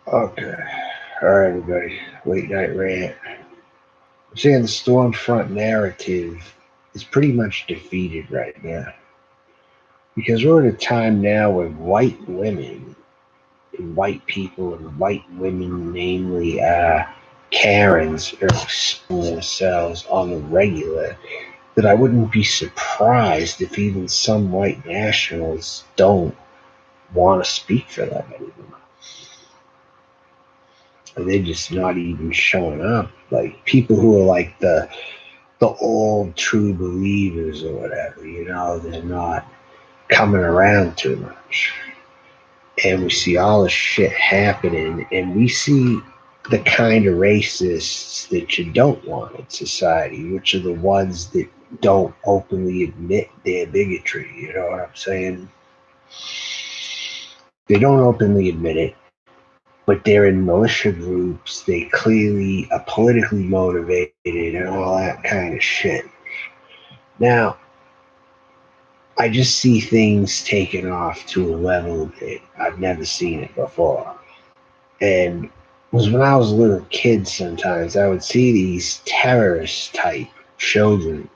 Okay. All right, everybody. Late night rant. I'm saying the Stormfront narrative is pretty much defeated right now because we're at a time now where white women and white people and white women, namely Karens, are expressing themselves on the regular. That I wouldn't be surprised if even some white nationalists don't want to speak for them anymore. And they're just not even showing up. Like people who are like the old true believers or whatever, they're not coming around too much. And we see all this shit happening, and we see the kind of racists that you don't want in society, which are the ones that don't openly admit their bigotry. You know what I'm saying? They don't openly admit it, but they're in militia groups. They clearly are politically motivated and all that kind of shit. Now, I just see things taken off to a level that I've never seen it before. And was when I was a little kid, sometimes I would see these terrorist type children.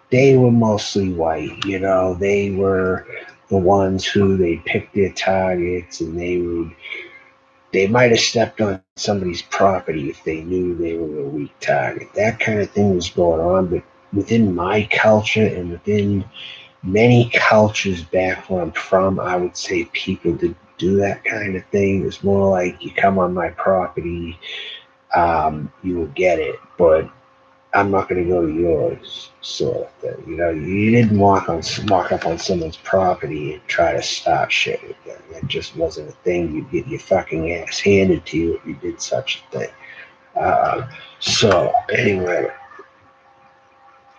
They were mostly white, they were the ones who they picked their targets, and they might have stepped on somebody's property if they knew they were a weak target. That kind of thing was going on, but within my culture and within many cultures back where I'm from, I would say people did do that kind of thing. It's more like you come on my property, you will get it, but I'm not going to go to yours, sort of thing. You didn't walk up on someone's property and try to start shit with them. That just wasn't a thing. You'd get your fucking ass handed to you if you did such a thing. So anyway,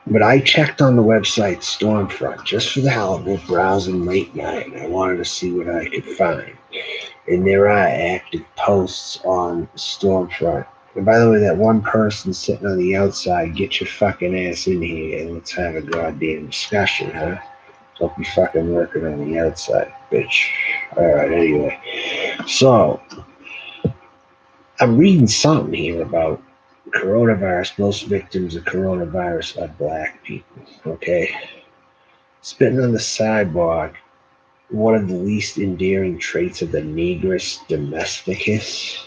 but I checked on the website Stormfront just for the hell of it, browsing late night. I wanted to see what I could find. And there are active posts on Stormfront. And by the way, that one person sitting on the outside, get your fucking ass in here and let's have a goddamn discussion, huh? Don't be fucking working on the outside, bitch. Alright, anyway. So, I'm reading something here about coronavirus. Most victims of coronavirus are black people, okay? Spitting on the sidewalk, one of the least endearing traits of the Negress domesticus,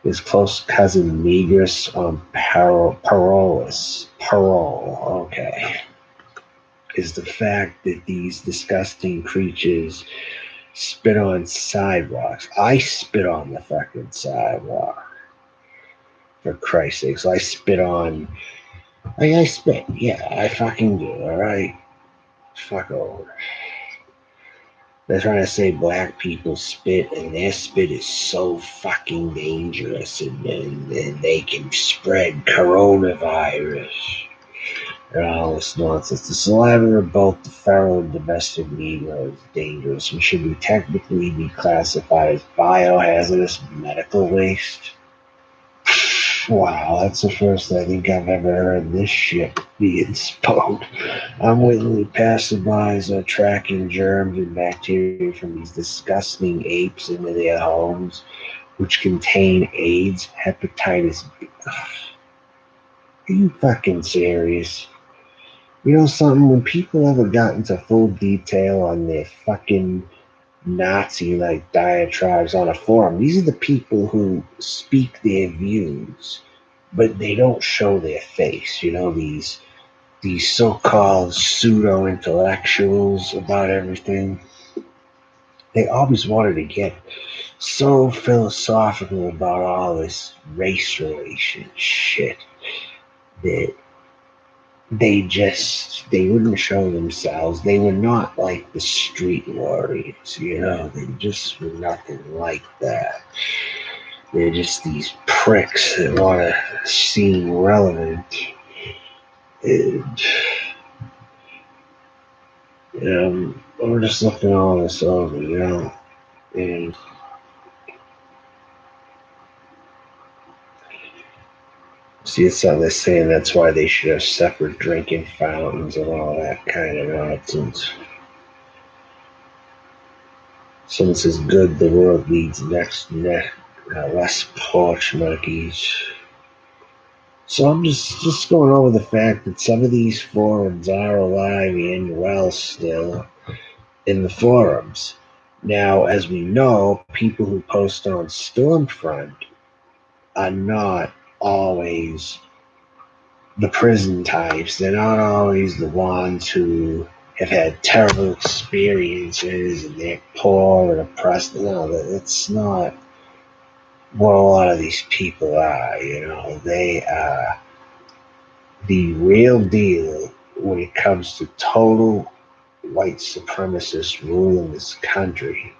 his close cousin Negress on parole, okay, is the fact that these disgusting creatures spit on sidewalks. I spit on the fucking sidewalk, for Christ's sakes. I spit on, I spit, yeah, I fucking do, alright? Fuck over. They're trying to say black people spit, and their spit is so fucking dangerous, and they can spread coronavirus and all this nonsense. The saliva of both the feral and domestic Negro is dangerous and should be technically be classified as biohazardous medical waste. Wow, that's the first I think I've ever heard this shit being spoke. Unwittingly, passerbys are tracking germs and bacteria from these disgusting apes into their homes, which contain AIDS, hepatitis B. Are you fucking serious? You know something? When people ever got into full detail on their fucking Nazi like diatribes on a forum, these are the people who speak their views, but they don't show their face. These so-called pseudo-intellectuals about everything. They always wanted to get so philosophical about all this race relation shit that they wouldn't show themselves. They were not like the street warriors, they just were nothing like that. They're just these pricks that want to seem relevant. And, I'm just looking all this over, and see, it's how they're saying that's why they should have separate drinking fountains and all that kind of nonsense. Since it's good, the world needs less porch monkeys. So I'm just going over the fact that some of these forums are alive and well still in the forums. Now, as we know, people who post on Stormfront are not always the prison types. They're not always the ones who have had terrible experiences and they're poor and oppressed. No, that's not what a lot of these people are. They are the real deal when it comes to total white supremacist rule in this country.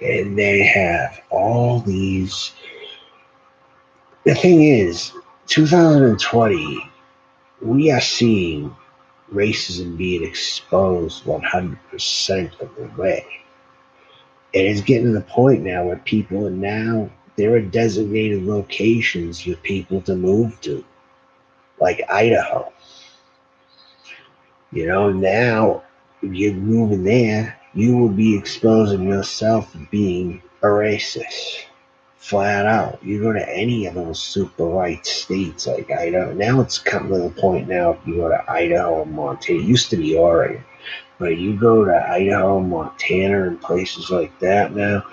And they have all these. The thing is, 2020, we are seeing racism being exposed 100% of the way. And it's getting to the point now where there are designated locations for people to move to, like Idaho. Now, if you're moving there, you will be exposing yourself to being a racist. Flat out. You go to any of those super white states like Idaho. Now it's coming to the point now if you go to Idaho or Montana. It used to be Oregon. But you go to Idaho, Montana, and places like that now,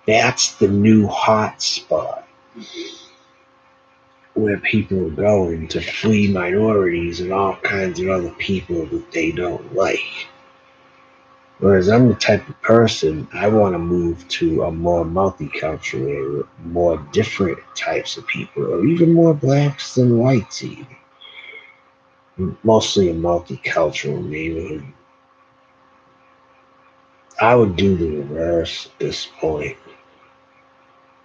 that's the new hot spot where people are going to flee minorities and all kinds of other people that they don't like. Whereas I'm the type of person, I want to move to a more multicultural area, more different types of people, or even more blacks than whites even. Mostly a multicultural neighborhood. I would do the reverse at this point.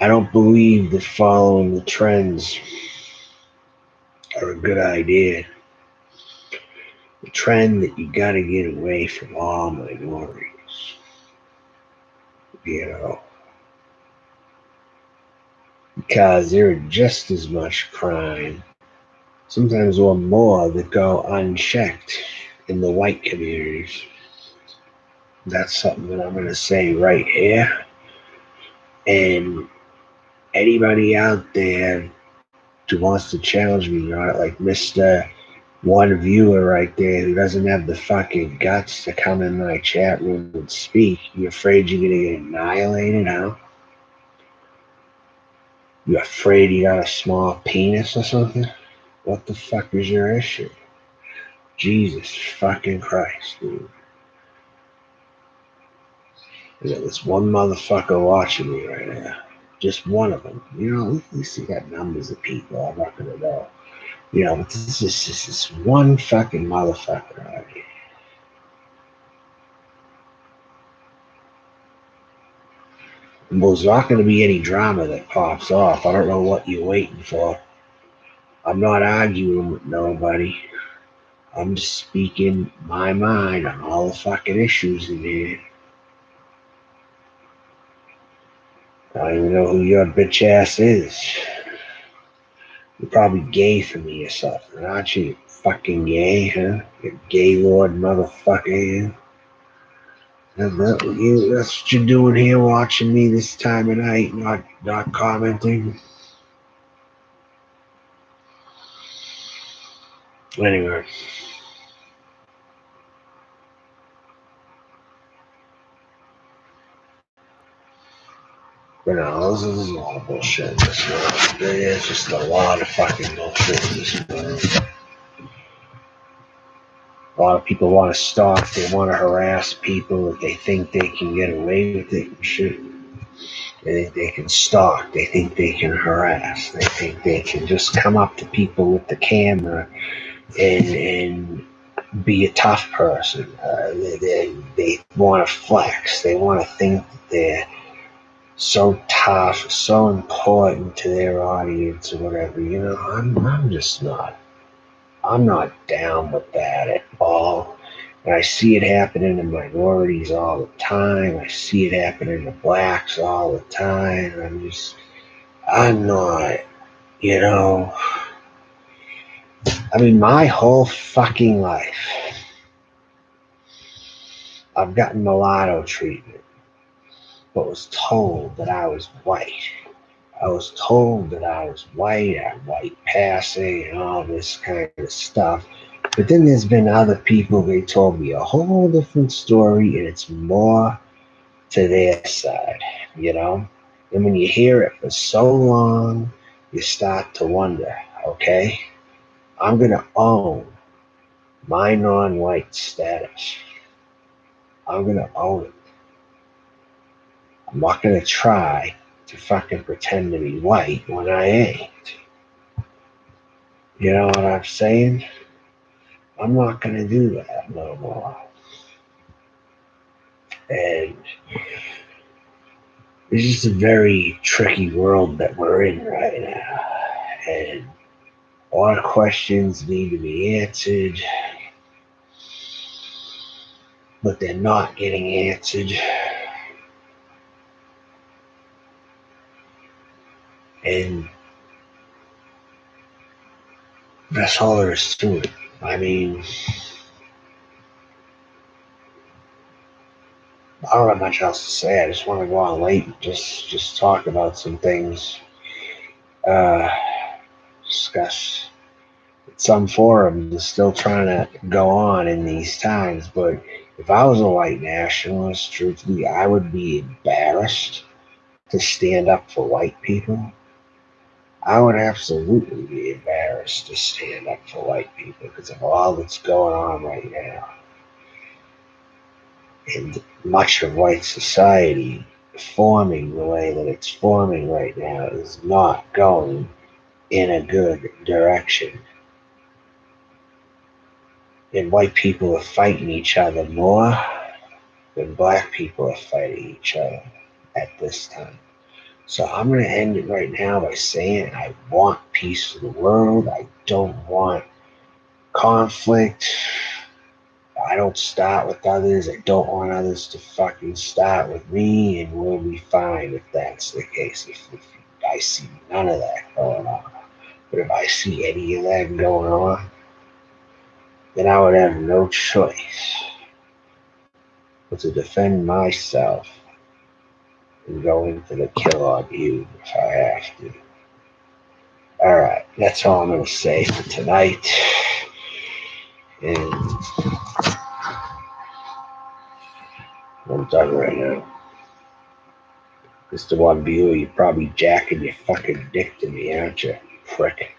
I don't believe that following the trends are a good idea. The trend that you gotta get away from all minorities. Because there are just as much crime, sometimes or more, that go unchecked in the white communities. That's something that I'm gonna say right here. And anybody out there who wants to challenge me on it, like Mr. One viewer right there who doesn't have the fucking guts to come in my chat room and speak, you afraid you're gonna get annihilated, huh? You afraid you got a small penis or something? What the fuck is your issue? Jesus fucking Christ, dude. There's this one motherfucker watching me right now. Just one of them. At least you got numbers of people. I'm not gonna know. But this is just this one fucking motherfucker out here. And there's not gonna be any drama that pops off. I don't know what you're waiting for. I'm not arguing with nobody. I'm just speaking my mind on all the fucking issues in here. I don't even know who your bitch ass is. You're probably gay for me or something, aren't you? Fucking gay, huh? You gay lord motherfucker. That's what you're doing here, watching me this time of night, not commenting. Anyway. But no, this is a lot of bullshit in this world. There's just a lot of fucking bullshit in this world. A lot of people want to stalk, they want to harass people, if they think they can get away with it and shit. They think they can stalk, they think they can harass, they think they can just come up to people with the camera and be a tough person. They want to flex, they want to think that they're so tough, so important to their audience or whatever. I'm just not. I'm not down with that at all. And I see it happening to minorities all the time. I see it happening to blacks all the time. I'm not, my whole fucking life, I've gotten mulatto treatment. but was told that I was white. I was told that I was white, I'm white passing, and all this kind of stuff. But then there's been other people, they told me a whole different story, and it's more to their side, you know? And when you hear it for so long, you start to wonder, okay, I'm going to own my non white status. I'm going to own it. I'm not going to try to fucking pretend to be white when I ain't. You know what I'm saying? I'm not going to do that no more. And it's just a very tricky world that we're in right now. And a lot of questions need to be answered, but they're not getting answered. And that's all there is to it. I mean, I don't have much else to say. I just want to go on late and just talk about some things. Uh, discuss some forums are still trying to go on in these times, but if I was a white nationalist, truthfully, I would be embarrassed to stand up for white people. I would absolutely be embarrassed to stand up for white people because of all that's going on right now. And much of white society forming the way that it's forming right now is not going in a good direction. And white people are fighting each other more than black people are fighting each other at this time. So I'm going to end it right now by saying I want peace for the world. I don't want conflict. I don't start with others. I don't want others to fucking start with me, and we'll be fine if that's the case. If I see none of that going on. But if I see any of that going on, then I would have no choice but to defend myself and go into the kill on you if I have to. Alright, that's all I'm going to say for tonight. And I'm done right now. Mr. One View, you're probably jacking your fucking dick to me, aren't you, prick?